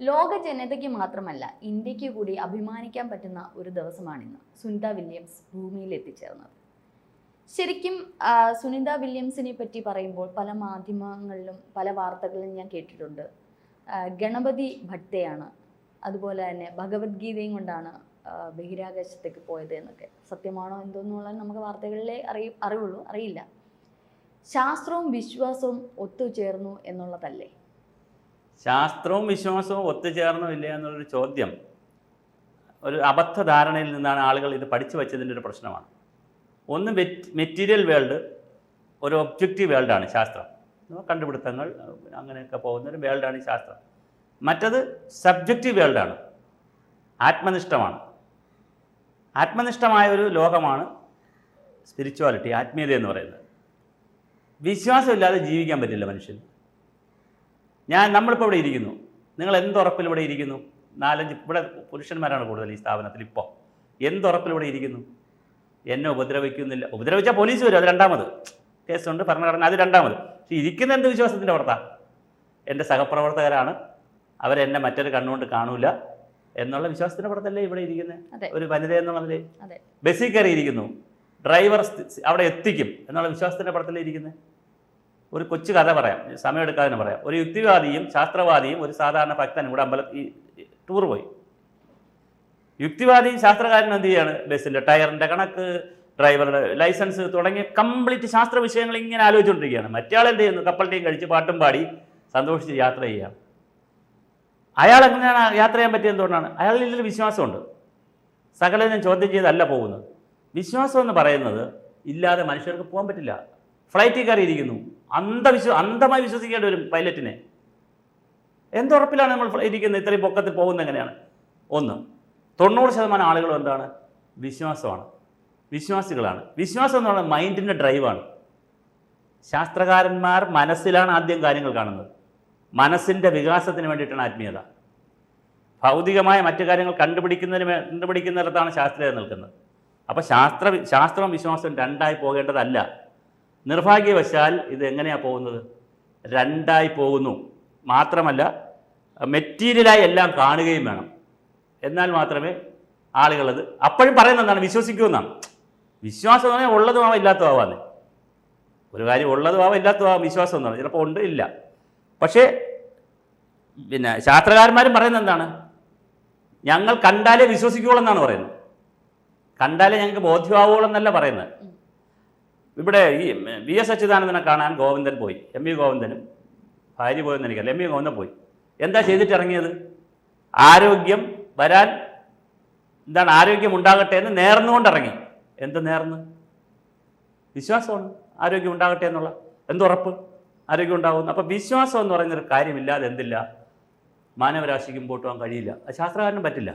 ലോക ജനതയ്ക്ക് മാത്രമല്ല ഇന്ത്യക്ക് കൂടി അഭിമാനിക്കാൻ പറ്റുന്ന ഒരു ദിവസമാണിന്ന്. സുനിത വില്യംസ് ഭൂമിയിൽ എത്തിച്ചേർന്നത്. ശരിക്കും സുനിത വില്യംസിനെ പറ്റി പറയുമ്പോൾ പല മാധ്യമങ്ങളിലും പല വാർത്തകളിലും ഞാൻ കേട്ടിട്ടുണ്ട്. ഗണപതി ഭട്ടെയാണ്, അതുപോലെ തന്നെ ഭഗവത്ഗീതയും കൊണ്ടാണ് ബഹിരാകാശത്തേക്ക് പോയത് എന്നൊക്കെ. സത്യമാണോ എന്തോന്നുള്ളത് നമുക്ക് വാർത്തകളിലേ അറിയില്ല. ശാസ്ത്രവും വിശ്വാസവും ഒത്തുചേർന്നു എന്നുള്ളതല്ലേ? ശാസ്ത്രവും വിശ്വാസവും ഒത്തുചേർന്നില്ല എന്നുള്ളൊരു ചോദ്യം ഒരു അബദ്ധധാരണയിൽ നിന്നാണ് ആളുകൾ ഇത് പഠിച്ചു വച്ചതിൻ്റെ ഒരു പ്രശ്നമാണ്. ഒന്ന് മെറ്റീരിയൽ വേൾഡ്, ഒരു ഒബ്ജക്റ്റീവ് വേൾഡാണ് ശാസ്ത്രം. കണ്ടുപിടുത്തങ്ങൾ അങ്ങനെയൊക്കെ പോകുന്നൊരു വേൾഡാണ് ഈ ശാസ്ത്രം. മറ്റത് സബ്ജക്റ്റീവ് വേൾഡാണ്, ആത്മനിഷ്ഠമാണ്. ആത്മനിഷ്ഠമായ ഒരു ലോകമാണ് സ്പിരിച്വാലിറ്റി, ആത്മീയത എന്ന് പറയുന്നത്. വിശ്വാസമില്ലാതെ ജീവിക്കാൻ പറ്റില്ല മനുഷ്യന്. നമ്മളിപ്പോൾ ഇവിടെ ഇരിക്കുന്നു, നിങ്ങൾ എന്തുറപ്പിൽ ഇവിടെ ഇരിക്കുന്നു? 4-5 ഇവിടെ പുരുഷന്മാരാണ് കൂടുതൽ ഈ സ്ഥാപനത്തിൽ. ഇപ്പോൾ എന്തുറപ്പിൽ ഇവിടെ ഇരിക്കുന്നു? എന്നെ ഉപദ്രവിക്കുന്നില്ല. ഉപദ്രവിച്ചാൽ പോലീസ് വരും, അത് രണ്ടാമത് കേസുണ്ട്, ഭരണഘടന, അത് രണ്ടാമത്. പക്ഷേ ഇരിക്കുന്ന എന്ത് വിശ്വാസത്തിൻ്റെ പുറത്താണ്? എൻ്റെ സഹപ്രവർത്തകരാണ്, അവരെന്നെ മറ്റൊരു കണ്ണുകൊണ്ട് കാണൂല എന്നുള്ള വിശ്വാസത്തിൻ്റെ പുറത്തല്ലേ ഇവിടെ ഇരിക്കുന്നത്. ഒരു വനിത എന്നുള്ളതിൽ ബസ്സിൽ കയറിയിരിക്കുന്നു, ഡ്രൈവർ അവിടെ എത്തിക്കും എന്നുള്ള വിശ്വാസത്തിൻ്റെ പുറത്തല്ലേ ഇരിക്കുന്നത്. ഒരു കൊച്ചു കഥ പറയാം, സമയം എടുക്കാതെ പറയാം. ഒരു യുക്തിവാദിയും ശാസ്ത്രവാദിയും ഒരു സാധാരണ ഭക്തനും കൂടെ ഈ ടൂർ പോയി. യുക്തിവാദിയും ശാസ്ത്രകാരനും എന്ത് ചെയ്യാണ്? ബസ്സിൻ്റെ ടയറിൻ്റെ കണക്ക്, ഡ്രൈവറുടെ ലൈസൻസ് തുടങ്ങിയ കംപ്ലീറ്റ് ശാസ്ത്ര വിഷയങ്ങൾ ഇങ്ങനെ ആലോചിച്ചുകൊണ്ടിരിക്കുകയാണ്. മറ്റയാൾ എന്ത് ചെയ്യുന്നു? കപ്പൽ ടീം കഴിച്ച് പാട്ടും പാടി സന്തോഷിച്ച് യാത്ര ചെയ്യുകയാണ്. അയാൾ എങ്ങനെയാണ് യാത്ര ചെയ്യാൻ പറ്റിയത്? എന്തുകൊണ്ടാണ്? അയാളിലൊരു വിശ്വാസമുണ്ട്. സകലതിനും ചോദ്യം ചെയ്തല്ല പോകുന്നത്. വിശ്വാസം എന്ന് പറയുന്നത് ഇല്ലാതെ മനുഷ്യർക്ക് പോകാൻ പറ്റില്ല. ഫ്ലൈറ്റിൽ കയറിയിരിക്കുന്നു, അന്ധമായി വിശ്വസിക്കേണ്ടി വരും പൈലറ്റിനെ. എന്തുറപ്പിലാണ് നമ്മൾ ഇരിക്കുന്നത്? ഇത്രയും പൊക്കത്തിൽ പോകുന്നത് എങ്ങനെയാണ്? 90% ആളുകളും എന്താണ്? വിശ്വാസമാണ്, വിശ്വാസികളാണ്. വിശ്വാസം എന്ന് പറയുന്നത് മൈൻഡിൻ്റെ ഡ്രൈവാണ്. ശാസ്ത്രകാരന്മാർ മനസ്സിലാണ് ആദ്യം കാര്യങ്ങൾ കാണുന്നത്. മനസ്സിൻ്റെ വികാസത്തിന് വേണ്ടിയിട്ടാണ് ആത്മീയത. ഭൗതികമായ മറ്റു കാര്യങ്ങൾ കണ്ടുപിടിക്കുന്നിടത്താണ് ശാസ്ത്രീയത നിൽക്കുന്നത്. അപ്പോൾ ശാസ്ത്രവും വിശ്വാസവും രണ്ടായി പോകേണ്ടതല്ല. നിർഭാഗ്യവശാൽ ഇത് എങ്ങനെയാണ് പോകുന്നത്? രണ്ടായി പോകുന്നു. മാത്രമല്ല മെറ്റീരിയലായി എല്ലാം കാണുകയും വേണം. എന്നാൽ മാത്രമേ ആളുകളത് അപ്പോഴും പറയുന്നത് എന്താണ്? വിശ്വസിക്കുമെന്നാണ്. വിശ്വാസം എന്ന് പറഞ്ഞാൽ ഉള്ളതുമാവാം ഇല്ലാത്തതാവാന്ന്. ഒരു കാര്യം ഉള്ളതുമാവാം ഇല്ലാത്തതാവാം വിശ്വാസം എന്നാണ്. ചിലപ്പോൾ ഉണ്ട്, ഇല്ല. പക്ഷേ ശാസ്ത്രകാരന്മാരും പറയുന്നത് എന്താണ്? ഞങ്ങൾ കണ്ടാലേ വിശ്വസിക്കുകയുള്ളൂ എന്നാണ് പറയുന്നത്. കണ്ടാലേ ഞങ്ങൾക്ക് ബോധ്യമാവുകയുള്ളൂ എന്നല്ല പറയുന്നത്. ഇവിടെ ഈ VS അച്യുതാനന്ദനെ കാണാൻ ഗോവിന്ദൻ പോയി. MV ഗോവിന്ദനും ഭാര്യ പോയെന്ന് എനിക്കല്ല, MV ഗോവിന്ദൻ പോയി. എന്താ ചെയ്തിട്ട് ഇറങ്ങിയത്? ആരോഗ്യം വരാൻ, എന്താണ്, ആരോഗ്യം ഉണ്ടാകട്ടെ എന്ന് നേർന്നുകൊണ്ടിറങ്ങി. എന്ത് നേർന്ന്? വിശ്വാസമാണ് ആരോഗ്യം ഉണ്ടാകട്ടെ എന്നുള്ള. എന്തുറപ്പ്? ആരോഗ്യം ഉണ്ടാകുന്നു. അപ്പോൾ വിശ്വാസം എന്ന് പറയുന്നൊരു കാര്യമില്ലാതെ എന്തില്ല, മാനവരാശിക്ക് മുമ്പോട്ട് പോകാൻ കഴിയില്ല. അത് ശാസ്ത്രകാരനും പറ്റില്ല.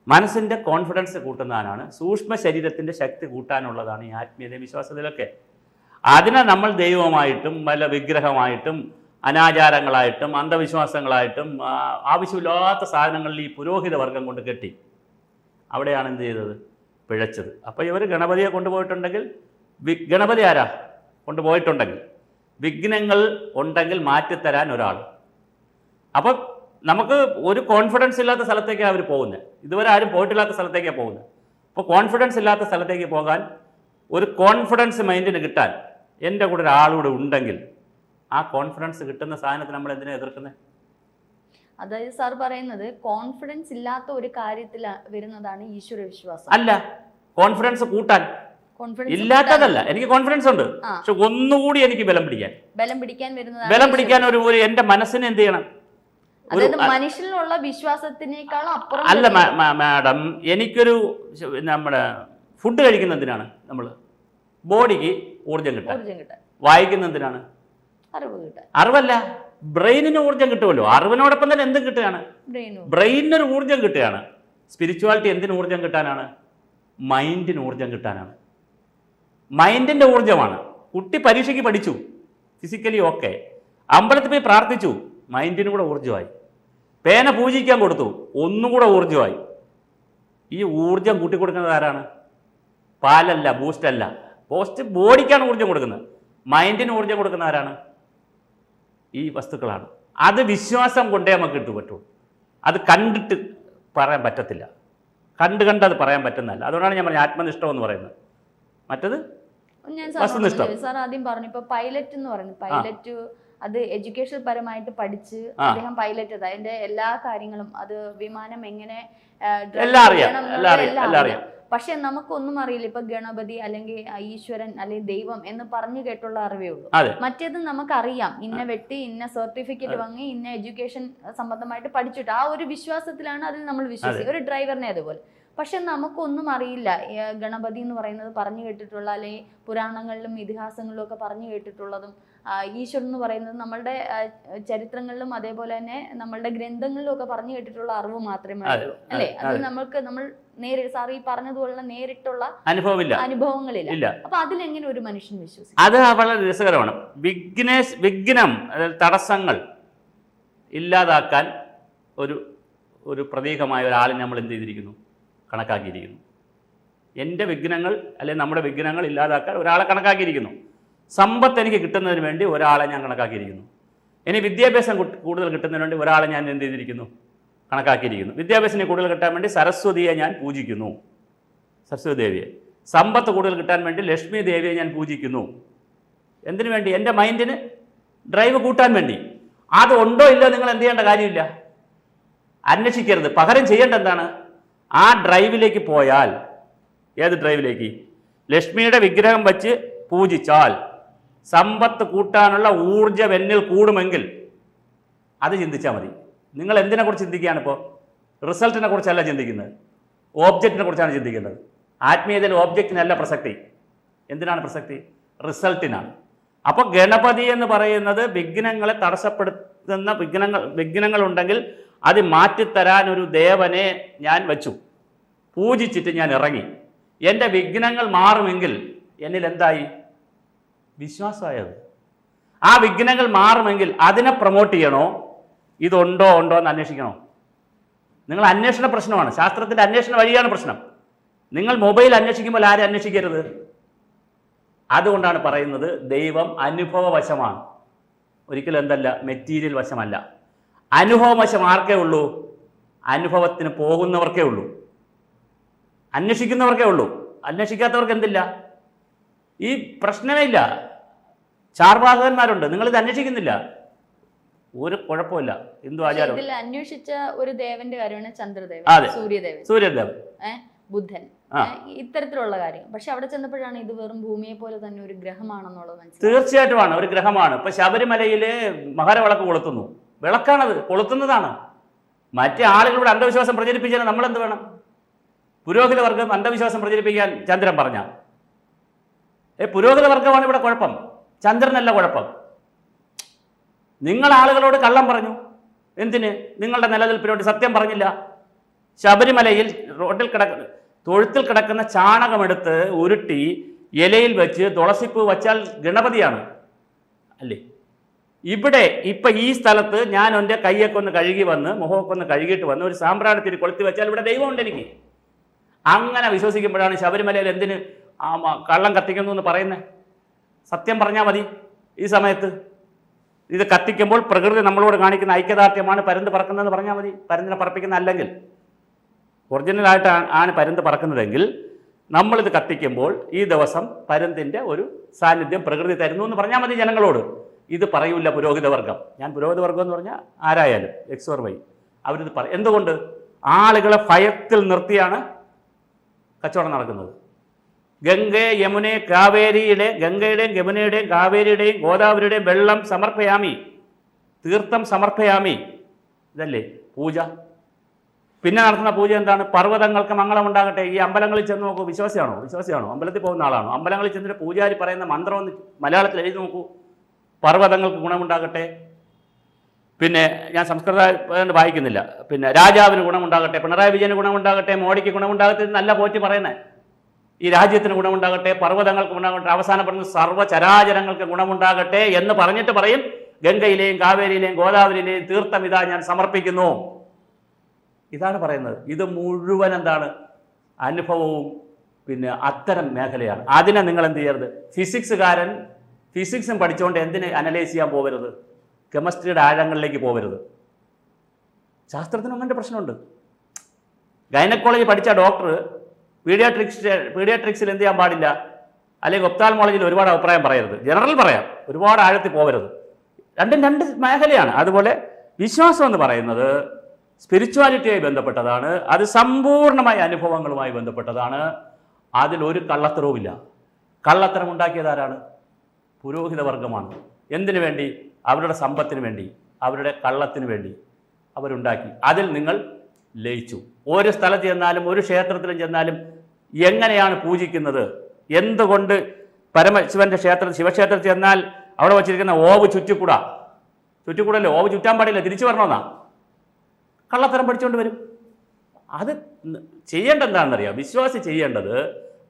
മനസ്സിൻ്റെ കോൺഫിഡൻസ് കൂട്ടുന്നതാണ്, സൂക്ഷ്മ ശരീരത്തിൻ്റെ ശക്തി കൂട്ടാനുള്ളതാണ് ഈ ആത്മീയത, വിശ്വാസത്തിലൊക്കെ. അതിനെ നമ്മൾ ദൈവമായിട്ടും വല്ല വിഗ്രഹമായിട്ടും അനാചാരങ്ങളായിട്ടും അന്ധവിശ്വാസങ്ങളായിട്ടും ആവശ്യമില്ലാത്ത സാധനങ്ങളിൽ ഈ പുരോഹിത വർഗം കൊണ്ട് കെട്ടി. അവിടെയാണ് എന്ത് ചെയ്തത്? പിഴച്ചത്. അപ്പോൾ ഇവർ ഗണപതിയെ കൊണ്ടുപോയിട്ടുണ്ടെങ്കിൽ, ഗണപതി ആരാ കൊണ്ടുപോയിട്ടുണ്ടെങ്കിൽ, വിഘ്നങ്ങൾ ഉണ്ടെങ്കിൽ മാറ്റിത്തരാൻ ഒരാൾ. അപ്പം നമുക്ക് ഒരു കോൺഫിഡൻസ് ഇല്ലാത്ത സ്ഥലത്തേക്കാണ് അവർ പോകുന്നത്. ഇതുവരെ ആരും പോയിട്ടില്ലാത്ത സ്ഥലത്തേക്കാണ് പോകുന്നത്. അപ്പോൾ കോൺഫിഡൻസ് ഇല്ലാത്ത സ്ഥലത്തേക്ക് പോകാൻ, ഒരു കോൺഫിഡൻസ് മൈൻഡിന് കിട്ടാൻ എൻ്റെ കൂടെ ഒരാളൂടെ ഉണ്ടെങ്കിൽ, ആ കോൺഫിഡൻസ് കിട്ടുന്ന സാധനത്തിന് നമ്മൾ എന്തിനാണ് എതിർക്കുന്നത്? അതായത് സാർ പറയുന്നത് കോൺഫിഡൻസ് ഇല്ലാത്ത ഒരു കാര്യത്തിൽ വരുന്നതാണ് ഈശ്വര വിശ്വാസം. അല്ല, കോൺഫിഡൻസ് കൂട്ടാൻ. ഇല്ലാത്തതല്ല, എനിക്ക് കോൺഫിഡൻസ് ഉണ്ട്, പക്ഷെ ഒന്നുകൂടി എനിക്ക് ബലം പിടിക്കാൻ ഒരു എൻ്റെ മനസ്സിനെ എന്ത് ചെയ്യണം? മനുഷ്യനിലുള്ള വിശ്വാസത്തിനേക്കാളും അപ്പുറം. അല്ല മാഡം, എനിക്കൊരു നമ്മുടെ ഫുഡ് കഴിക്കുന്നതിനാണ്, നമ്മൾ ബോഡിക്ക് ഊർജം കിട്ടാൻ. വായിക്കുന്നതിനാണ് അറിവല്ല, ബ്രെയിനിന് ഊർജം കിട്ടുമല്ലോ. അറിവിനോടൊപ്പം തന്നെ എന്തും കിട്ടുകയാണ്, ബ്രെയിനിനൊരു ഊർജം കിട്ടുകയാണ്. സ്പിരിച്വാലിറ്റി എന്തിന് ഊർജം കിട്ടാനാണ്? മൈൻഡിന് ഊർജം കിട്ടാനാണ്. മൈൻഡിൻ്റെ ഊർജമാണ്. കുട്ടി പരീക്ഷയ്ക്ക് പഠിച്ചു, ഫിസിക്കലി ഓക്കെ, അമ്പലത്തിൽ പോയി പ്രാർത്ഥിച്ചു, മൈൻഡിന് കൂടെ ഊർജ്ജമായി. പേന പൂജിക്കാൻ കൊടുത്തു, ഒന്നുകൂടെ ഊർജ്ജമായി. ഈ ഊർജം കൂട്ടിക്കൊടുക്കുന്നത് ആരാണ്? പാലല്ല, ബൂസ്റ്റല്ല. ബോഡിക്കാണ് ഊർജം കൊടുക്കുന്നത്. മൈൻഡിന് ഊർജം കൊടുക്കുന്ന ആരാണ്? ഈ വസ്തുക്കളാണ്. അത് വിശ്വാസം കൊണ്ടേ നമുക്ക് പറ്റുള്ളൂ. അത് കണ്ടിട്ട് പറയാൻ പറ്റത്തില്ല. കണ്ടത് പറയാൻ പറ്റുന്നതല്ല. അതുകൊണ്ടാണ് ഞാൻ പറഞ്ഞത് ആത്മനിഷ്ഠം എന്ന് പറയുന്നത്. മറ്റത് ഞാൻ വസ്തുനിഷ്ഠം. സാർ ആദ്യം പറഞ്ഞു ഇപ്പൊ പൈലറ്റ് എന്ന് പറയുന്നത്, പൈലറ്റ് അത് എഡ്യൂക്കേഷൻ പരമായിട്ട് പഠിച്ച് അദ്ദേഹം പൈലറ്റ് അതിന്റെ എല്ലാ കാര്യങ്ങളും, അത് വിമാനം എങ്ങനെ എല്ലാം അറിയാം. പക്ഷെ നമുക്കൊന്നും അറിയില്ല. ഇപ്പൊ ഗണപതി അല്ലെങ്കിൽ ഈശ്വരൻ അല്ലെങ്കിൽ ദൈവം എന്ന് പറഞ്ഞു കേട്ടുള്ള അറിവേ ഉള്ളൂ. മറ്റേത് നമുക്കറിയാം, ഇന്ന വെട്ടി ഇന്ന സർട്ടിഫിക്കറ്റ് വാങ്ങി ഇന്ന എഡ്യൂക്കേഷൻ സംബന്ധമായിട്ട് പഠിച്ചിട്ട് ആ ഒരു വിശ്വാസത്തിലാണ് അതിൽ നമ്മൾ വിശ്വസിക്കുക. ഒരു ഡ്രൈവറിനെ അതുപോലെ. പക്ഷെ നമുക്കൊന്നും അറിയില്ല. ഗണപതി എന്ന് പറയുന്നത് പറഞ്ഞു കേട്ടിട്ടുള്ള, അല്ലെങ്കിൽ പുരാണങ്ങളിലും ഇതിഹാസങ്ങളിലും ഒക്കെ പറഞ്ഞു കേട്ടിട്ടുള്ളതും, ഈശ്വരൻ എന്ന് പറയുന്നത് നമ്മളുടെ ചരിത്രങ്ങളിലും അതേപോലെ തന്നെ നമ്മളുടെ ഗ്രന്ഥങ്ങളിലും ഒക്കെ പറഞ്ഞു കേട്ടിട്ടുള്ള അറിവ് മാത്രമേ ഉള്ളൂ അല്ലേ? അത് നമ്മൾ സാർ ഈ പറഞ്ഞതുപോലുള്ള നേരിട്ടുള്ള അനുഭവങ്ങളില്ല. അപ്പൊ അതിലെങ്ങനെ ഒരു മനുഷ്യൻ വിശ്വസിക്കും? അത് വളരെ രസകരമാണ്. വിഘ്നം, തടസ്സങ്ങൾ ഇല്ലാതാക്കാൻ ഒരു പ്രതീകമായ ഒരാളെ നമ്മൾ എന്ത് ചെയ്തിരിക്കുന്നു? കണക്കാക്കിയിരിക്കുന്നു. എൻ്റെ വിഘ്നങ്ങൾ അല്ലെങ്കിൽ നമ്മുടെ വിഘ്നങ്ങൾ ഇല്ലാതാക്കാൻ ഒരാളെ കണക്കാക്കിയിരിക്കുന്നു. സമ്പത്ത് എനിക്ക് കിട്ടുന്നതിന് വേണ്ടി ഒരാളെ ഞാൻ കണക്കാക്കിയിരിക്കുന്നു. ഇനി വിദ്യാഭ്യാസം കൂടുതൽ കിട്ടുന്നതിന് വേണ്ടി ഒരാളെ ഞാൻ എന്ത് ചെയ്തിരിക്കുന്നു? കണക്കാക്കിയിരിക്കുന്നു. വിദ്യാഭ്യാസത്തിന് കൂടുതൽ കിട്ടാൻ വേണ്ടി സരസ്വതിയെ ഞാൻ പൂജിക്കുന്നു, സരസ്വതി ദേവിയെ. സമ്പത്ത് കൂടുതൽ കിട്ടാൻ വേണ്ടി ലക്ഷ്മി ദേവിയെ ഞാൻ പൂജിക്കുന്നു. എന്തിനു വേണ്ടി? എൻ്റെ മൈൻഡിന് ഡ്രൈവ് കൂട്ടാൻ വേണ്ടി. അത് ഉണ്ടോ ഇല്ലോ നിങ്ങൾ എന്ത് ചെയ്യേണ്ട കാര്യമില്ല, അന്വേഷിക്കരുത്. പകരം ചെയ്യേണ്ട എന്താണ്? ആ ഡ്രൈവിലേക്ക് പോയാൽ, ഏത് ഡ്രൈവിലേക്ക്? ലക്ഷ്മിയുടെ വിഗ്രഹം വച്ച് പൂജിച്ചാൽ സമ്പത്ത് കൂട്ടാനുള്ള ഊർജ്ജം എന്നിൽ കൂടുമെങ്കിൽ അത് ചിന്തിച്ചാൽ മതി. നിങ്ങൾ എന്തിനെക്കുറിച്ച് ചിന്തിക്കുകയാണ്? ഇപ്പോൾ റിസൾട്ടിനെ കുറിച്ചല്ല ചിന്തിക്കുന്നത്, ഓബ്ജക്റ്റിനെ കുറിച്ചാണ് ചിന്തിക്കേണ്ടത്. ആത്മീയതയിൽ ഓബ്ജക്റ്റിനല്ല പ്രസക്തി. എന്തിനാണ് പ്രസക്തി? റിസൾട്ടിനാണ്. അപ്പോൾ ഗണപതി എന്ന് പറയുന്നത് വിഘ്നങ്ങളെ തടസ്സപ്പെടുത്തുന്ന വിഘ്നങ്ങളുണ്ടെങ്കിൽ അത് മാറ്റിത്തരാൻ ഒരു ദേവനെ ഞാൻ വച്ചു, പൂജിച്ചിട്ട് ഞാൻ ഇറങ്ങി. എൻ്റെ വിഘ്നങ്ങൾ മാറുമെങ്കിൽ എന്നിൽ എന്തായി? വിശ്വാസമായത്. ആ വിഘ്നങ്ങൾ മാറുമെങ്കിൽ അതിനെ പ്രൊമോട്ട് ചെയ്യണോ, ഇതുണ്ടോ എന്ന് അന്വേഷിക്കണോ? നിങ്ങൾ അന്വേഷണ പ്രശ്നമാണ്, ശാസ്ത്രത്തിൻ്റെ അന്വേഷണ വഴിയാണ് പ്രശ്നം. നിങ്ങൾ മൊബൈൽ അന്വേഷിക്കുമ്പോൾ ആരെ അന്വേഷിക്കരുത്. അതുകൊണ്ടാണ് പറയുന്നത് ദൈവം അനുഭവവശമാണ്, ഒരിക്കലും എന്തല്ല, മെറ്റീരിയൽ വശമല്ല. അനുഭവവശം ആർക്കേ ഉള്ളൂ? അനുഭവത്തിന് പോകുന്നവർക്കേ ഉള്ളൂ, അന്വേഷിക്കുന്നവർക്കേ ഉള്ളൂ. അന്വേഷിക്കാത്തവർക്ക് എന്തില്ല? ഈ പ്രശ്നമേ ഇല്ല. ചാർവാഹകന്മാരുണ്ട്, നിങ്ങളിത് അന്വേഷിക്കുന്നില്ല, ഒരു കുഴപ്പമില്ല. ഹിന്ദു ആചാരം അന്വേഷിച്ച ഒരു ദേവന്റെ കാര്യമാണ് ചന്ദ്രദേവൻ, സൂര്യദേവൻ, ബുദ്ധൻ, ഇത്തരത്തിലുള്ള കാര്യം. പക്ഷെ അവിടെ ചെന്നപ്പോഴാണ് ഇത് വെറും ഭൂമിയെ പോലെ തന്നെ ഒരു ഗ്രഹമാണെന്നുള്ളത് മനസ്സിലായി. തീർച്ചയായിട്ടുമാണ്, ഒരു ഗ്രഹമാണ്. ഇപ്പൊ ശബരിമലയിലെ മകരവിളക്ക് കൊളുത്തുന്നു, വിളക്കാണത്, കൊളുത്തുന്നതാണ്. മറ്റേ ആളുകളുടെ അന്ധവിശ്വാസം പ്രചരിപ്പിച്ചാൽ നമ്മളെന്ത് വേണം? പുരോഹിത വർഗം അന്ധവിശ്വാസം പ്രചരിപ്പിക്കാൻ ചന്ദ്രൻ പറഞ്ഞ പുരോഹിത വർഗമാണ് ഇവിടെ കുഴപ്പം, ചന്ദ്രനല്ല കുഴപ്പം. നിങ്ങൾ ആളുകളോട് കള്ളം പറഞ്ഞു, എന്തിന്? നിങ്ങളുടെ നിലനിൽപ്പിന് വേണ്ടി സത്യം പറഞ്ഞില്ല. ശബരിമലയിൽ തൊഴുത്തിൽ കിടക്കുന്ന ചാണകമെടുത്ത് ഉരുട്ടി ഇലയിൽ വെച്ച് തുളസിപ്പൂ വച്ചാൽ ഗണപതിയാണ് അല്ലേ? ഇവിടെ ഇപ്പം ഈ സ്ഥലത്ത് ഞാൻ എൻ്റെ കൈയൊക്കെ ഒന്ന് കഴുകി വന്ന് മുഖമൊക്കെ ഒന്ന് കഴുകിയിട്ട് വന്ന് ഒരു സാമ്പ്രാണത്തിരി കൊളുത്തി വെച്ചാൽ ഇവിടെ ദൈവമുണ്ട് എനിക്ക്. അങ്ങനെ വിശ്വസിക്കുമ്പോഴാണ് ശബരിമലയിൽ എന്തിന് കള്ളം കത്തിക്കുന്നു എന്ന് പറയുന്നത്. സത്യം പറഞ്ഞാൽ മതി. ഈ സമയത്ത് ഇത് കത്തിക്കുമ്പോൾ പ്രകൃതി നമ്മളോട് കാണിക്കുന്ന ഐക്യദാർഢ്യമാണ് പരുന്ത് പറക്കുന്നതെന്ന് പറഞ്ഞാൽ മതി. പരുന്തിനെ പറപ്പിക്കുന്ന അല്ലെങ്കിൽ ഒറിജിനലായിട്ട് ആണ് പരുന്ത് പറക്കുന്നതെങ്കിൽ നമ്മളിത് കത്തിക്കുമ്പോൾ ഈ ദിവസം പരുന്തിൻ്റെ ഒരു സാന്നിധ്യം പ്രകൃതി തരുന്നു എന്ന് പറഞ്ഞാൽ മതി ജനങ്ങളോട്. ഇത് പറയൂല പുരോഹിതവർഗം. ഞാൻ പുരോഹിതവർഗം എന്ന് പറഞ്ഞാൽ ആരായാലും XY അവരിത് പറയും. എന്തുകൊണ്ട്? ആളുകളെ ഭയത്തിൽ നിർത്തിയാണ് കച്ചവടം നടക്കുന്നത്. ഗംഗയുടെയും യമുനയുടെയും കാവേരിയുടെയും ഗോദാവരിയുടെയും വെള്ളം സമർപ്പയാമി, തീർത്ഥം സമർപ്പയാമി, ഇതല്ലേ പൂജ. പിന്നെ നടത്തുന്ന പൂജ എന്താണ്? പർവ്വതങ്ങൾക്ക് മംഗളം ഉണ്ടാകട്ടെ. ഈ അമ്പലങ്ങളിൽ ചെന്ന് നോക്കൂ, വിശ്വാസിയാണോ? അമ്പലത്തിൽ പോകുന്ന ആളാണോ? അമ്പലങ്ങളിൽ ചെന്നിട്ട് പൂജാരി പറയുന്ന മന്ത്രം ഒന്ന് മലയാളത്തിൽ എഴുതി നോക്കൂ. പർവ്വതങ്ങൾക്ക് ഗുണമുണ്ടാകട്ടെ. പിന്നെ ഞാൻ സംസ്കൃതം വായിക്കുന്നില്ല. പിന്നെ രാജാവിന് ഗുണമുണ്ടാകട്ടെ, പിണറായി വിജയന് ഗുണമുണ്ടാകട്ടെ, മോഡിക്ക് ഗുണമുണ്ടാകട്ടെ, നല്ല പോറ്റി പറയുന്നത്. ഈ രാജ്യത്തിന് ഗുണമുണ്ടാകട്ടെ, പർവ്വതങ്ങൾക്ക് ഗുണമുണ്ടാകട്ടെ, അവസാനം പറഞ്ഞ് സർവ്വചരാചരങ്ങൾക്ക് ഗുണമുണ്ടാകട്ടെ എന്ന് പറഞ്ഞിട്ട് പറയും ഗംഗയിലെയും കാവേരിയിലെയും ഗോദാവരിയിലെയും തീർത്ഥം ഇതാ ഞാൻ സമർപ്പിക്കുന്നു. ഇതാണ് പറയുന്നത്. ഇത് മുഴുവൻ എന്താണ്? അനുഭവവും പിന്നെ അത്തരം മേഖലയാണ്. അതിനെ നിങ്ങൾ എന്ത് ചെയ്യരുത്. ഫിസിക്സും പഠിച്ചുകൊണ്ട് എന്തിന് അനലൈസ് ചെയ്യാൻ പോകരുത്? കെമിസ്ട്രിയുടെ ആഴങ്ങളിലേക്ക് പോകരുത്. ശാസ്ത്രത്തിനും അങ്ങനത്തെ പ്രശ്നമുണ്ട്. ഗൈനക്കോളജി പഠിച്ച ഡോക്ടർ പീഡിയാട്രിക്സിൽ എന്ത് ചെയ്യാൻ പാടില്ല, അല്ലെങ്കിൽ ഒപ്താൽമോളജിയിൽ ഒരുപാട് അഭിപ്രായം പറയരുത്, ജനറൽ പറയാം, ഒരുപാട് ആഴത്തിൽ പോകരുത്. രണ്ടും രണ്ട് മേഖലയാണ്. അതുപോലെ വിശ്വാസം എന്ന് പറയുന്നത് സ്പിരിച്വാലിറ്റിയായി ബന്ധപ്പെട്ടതാണ്, അത് സമ്പൂർണ്ണമായ അനുഭവങ്ങളുമായി ബന്ധപ്പെട്ടതാണ്. അതിലൊരു കള്ളത്തരവുമില്ല. കള്ളത്തരം ഉണ്ടാക്കിയതാരാണ്? പുരോഹിത വർഗമാണ്. എന്തിനു വേണ്ടി? അവരുടെ സമ്പത്തിന് വേണ്ടി, അവരുടെ കള്ളത്തിന് വേണ്ടി അവരുണ്ടാക്കി. അതിൽ നിങ്ങൾ ലയിച്ചു. ഒരു സ്ഥലത്ത് ചെന്നാലും ഒരു ക്ഷേത്രത്തിലും ചെന്നാലും എങ്ങനെയാണ് പൂജിക്കുന്നത്, എന്തുകൊണ്ട് പരമശിവന്റെ ക്ഷേത്രം ശിവക്ഷേത്രത്തിൽ ചെന്നാൽ അവിടെ വച്ചിരിക്കുന്ന ഓവ് ചുറ്റിക്കൂടല്ലേ, ഓവ് ചുറ്റാൻ പാടില്ല, തിരിച്ചു വരണമെന്നാ. കള്ളത്തരം പഠിച്ചുകൊണ്ട് വരും. അത് ചെയ്യേണ്ടത് എന്താണെന്നറിയാം, വിശ്വാസി ചെയ്യേണ്ടത്,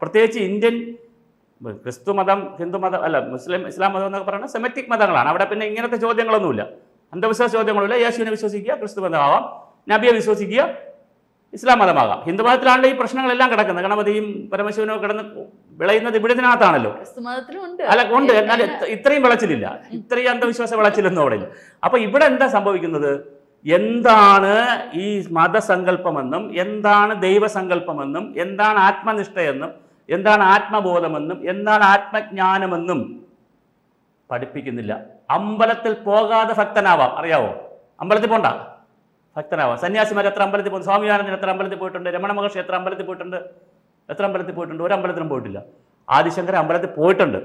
പ്രത്യേകിച്ച് ഇന്ത്യൻ ക്രിസ്തു മതം, ഹിന്ദു മതം അല്ല, ഇസ്ലാം മതം എന്നൊക്കെ പറയുന്നത് സെമറ്റിക് മതങ്ങളാണ്. അവിടെ പിന്നെ ഇങ്ങനത്തെ ചോദ്യങ്ങളൊന്നുമില്ല, അന്ധവിശ്വാസ ചോദ്യങ്ങളുമില്ല. യേശുവിനെ വിശ്വസിക്കുക, ക്രിസ്തു മതമാവാം, നബിയെ വിശ്വസിക്കുക, ഇസ്ലാം മതമാകാം. ഹിന്ദു മതത്തിലാണല്ലോ ഈ പ്രശ്നങ്ങളെല്ലാം കിടക്കുന്നത്. ഗണപതിയും പരമശിവനും കിടന്ന് വിളയുന്നത് ഇവിടത്തിനകത്താണല്ലോ. അല്ല, ഉണ്ട്. എന്നാൽ ഇത്രയും വിളച്ചിലില്ല, ഇത്രയും അന്ധവിശ്വാസ വിളച്ചിലൊന്നും അവിടെ ഇല്ല. അപ്പൊ ഇവിടെ എന്താ സംഭവിക്കുന്നത്? എന്താണ് ഈ മതസങ്കല്പമെന്നും എന്താണ് ദൈവസങ്കല്പമെന്നും എന്താണ് ആത്മനിഷ്ഠയെന്നും എന്താണ് ആത്മബോധമെന്നും എന്താണ് ആത്മജ്ഞാനമെന്നും പഠിപ്പിക്കുന്നില്ല. അമ്പലത്തിൽ പോകാതെ ഭക്തനാവാം, അറിയാവോ? അമ്പലത്തിൽ പോണ്ട, ഭക്തനാവാം. സന്യാസിമാർ എത്ര അമ്പലത്തിൽ പോകുന്നു? സ്വാമിയാനന്ദൻ എത്ര അമ്പലത്തിൽ പോയിട്ടുണ്ട്? രമണ മഹർഷി എത്ര അമ്പലത്തിൽ പോയിട്ടുണ്ട്? എത്ര അമ്പലത്തിൽ പോയിട്ടുണ്ട്? ഒരു അമ്പലത്തിലും പോയിട്ടില്ല. ആദിശങ്കരൻ അമ്പലത്തിൽ പോയിട്ടുണ്ട്,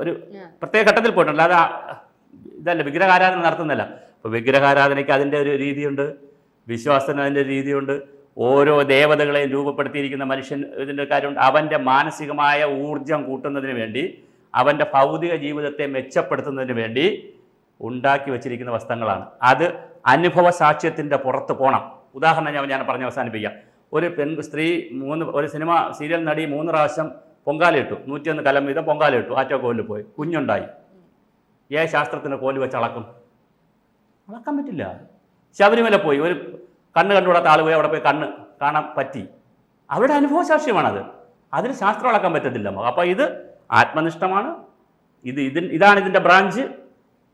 ഒരു പ്രത്യേക ഘട്ടത്തിൽ പോയിട്ടുണ്ട്. അല്ലാതെ ഇതല്ല, വിഗ്രഹാരാധന നടത്തുന്നില്ല. അപ്പോൾ വിഗ്രഹാരാധനയ്ക്ക് അതിൻ്റെ ഒരു രീതിയുണ്ട്, വിശ്വാസത്തിന് അതിൻ്റെ രീതിയുണ്ട്. ഓരോ ദേവതകളെയും രൂപപ്പെടുത്തിയിരിക്കുന്ന മനുഷ്യൻ ഇതിൻ്റെ കാര്യമുണ്ട്. അവൻ്റെ മാനസികമായ ഊർജം കൂട്ടുന്നതിന് വേണ്ടി, അവൻ്റെ ഭൗതിക ജീവിതത്തെ മെച്ചപ്പെടുത്തുന്നതിന് വേണ്ടി ഉണ്ടാക്കി വച്ചിരിക്കുന്ന വസ്തുക്കളാണ്. അത് അനുഭവ സാക്ഷ്യത്തിൻ്റെ പുറത്ത് പോകണം. ഉദാഹരണം ഞാൻ പറഞ്ഞ് അവസാനിപ്പിക്കാം. ഒരു സ്ത്രീ ഒരു സിനിമ സീരിയൽ നടി 3 പ്രാവശ്യം പൊങ്കാലയിട്ടു, 101 കലം വീതം പൊങ്കാലയിട്ടു, ആറ്റോക്കോലിൽ പോയി, കുഞ്ഞുണ്ടായി. ശാസ്ത്രത്തിൻ്റെ കോല് വെച്ച് അളക്കാൻ പറ്റില്ല. ശബരിമല പോയി, ഒരു കണ്ണ് കണ്ടുകൂടാത്ത ആൾ പോയി, അവിടെ പോയി കണ്ണ് കാണാൻ പറ്റി. അവരുടെ അനുഭവ സാക്ഷ്യമാണത്. അതിന് ശാസ്ത്രം അളക്കാൻ പറ്റത്തില്ല. അപ്പോൾ ഇത് ആത്മനിഷ്ഠമാണ്, ഇതാണ് ഇതിൻ്റെ ബ്രാഞ്ച്.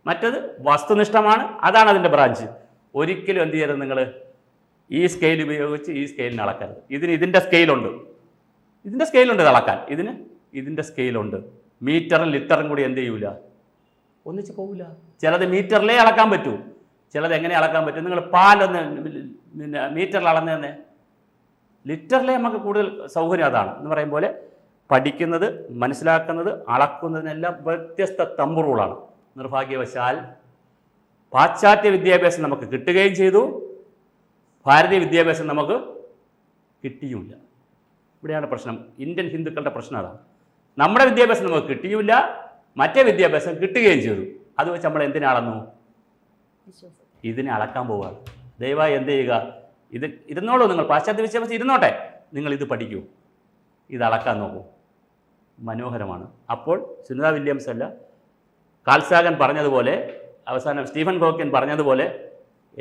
മറ്റത് വസ്തുനിഷ്ഠമാണ്, അതാണ് അതിൻ്റെ ബ്രാഞ്ച്. ഒരിക്കലും എന്ത് ചെയ്യരുത്, നിങ്ങൾ ഈ സ്കെയിൽ ഉപയോഗിച്ച് ഈ സ്കെയിലിന് അളക്കരുത്. ഇതിൻ്റെ സ്കെയിലുണ്ട്, ഇത് അളക്കാൻ. ഇതിൻ്റെ സ്കെയിലുണ്ട്. മീറ്ററും ലിറ്ററും കൂടി എന്ത് ചെയ്യൂല, ഒന്നിച്ച് പോകില്ല. ചിലത് മീറ്ററിലേ അളക്കാൻ പറ്റൂ, ചിലത് എങ്ങനെ അളക്കാൻ പറ്റും? നിങ്ങൾ പാലൊന്ന് മീറ്ററിൽ അളന്നതന്നെ, ലിറ്ററിലേ നമുക്ക് കൂടുതൽ സൗകര്യം. അതാണ് എന്ന് പറയും പോലെ പഠിക്കുന്നത്, മനസ്സിലാക്കുന്നത്, അളക്കുന്നതിനെല്ലാം വ്യത്യസ്ത തമ്പുറൂളാണ്. നിർഭാഗ്യവശാൽ പാശ്ചാത്യ വിദ്യാഭ്യാസം നമുക്ക് കിട്ടുകയും ചെയ്തു, ഭാരതീയ വിദ്യാഭ്യാസം നമുക്ക് കിട്ടിയുമില്ല. ഇവിടെയാണ് പ്രശ്നം. ഇന്ത്യൻ ഹിന്ദുക്കളുടെ പ്രശ്നം അതാണ്. നമ്മുടെ വിദ്യാഭ്യാസം നമുക്ക് കിട്ടിയുമില്ല, മറ്റേ വിദ്യാഭ്യാസം കിട്ടുകയും ചെയ്തു. അത് വെച്ച് നമ്മൾ എന്തിനളന്നു? ഇതിനെ അളക്കാൻ പോവുകയാണ്. ദയവായി എന്ത് ചെയ്യുക, ഇരുന്നോളൂ, നിങ്ങൾ പാശ്ചാത്യ വിദ്യാഭ്യാസം ഇരുന്നോട്ടെ, നിങ്ങൾ ഇത് പഠിക്കൂ, ഇത് അളക്കാൻ നോക്കൂ. മനോഹരമാണ്. അപ്പോൾ സുനിത വില്യംസ് അല്ല, കാൽസാഗൻ പറഞ്ഞതുപോലെ, അവസാനം സ്റ്റീഫൻ ഹോക്കിൻ പറഞ്ഞതുപോലെ,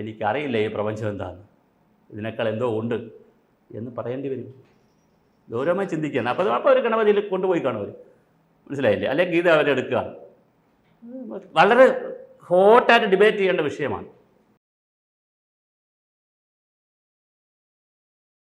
എനിക്കറിയില്ല ഈ പ്രപഞ്ചം എന്താണെന്ന്, ഇതിനേക്കാൾ എന്തോ ഉണ്ട് എന്ന് പറയേണ്ടി വരും. ഗൗരവമായി ചിന്തിക്കുകയാണ്. അപ്പോൾ അവർ ഗണപതിയിൽ കൊണ്ടുപോയി കാണും, അവർ മനസ്സിലായില്ലേ? അല്ലെങ്കിൽ ഗീത അവരെടുക്കുകയാണ്. വളരെ ഹോട്ടായിട്ട് ഡിബേറ്റ് ചെയ്യേണ്ട വിഷയമാണ്.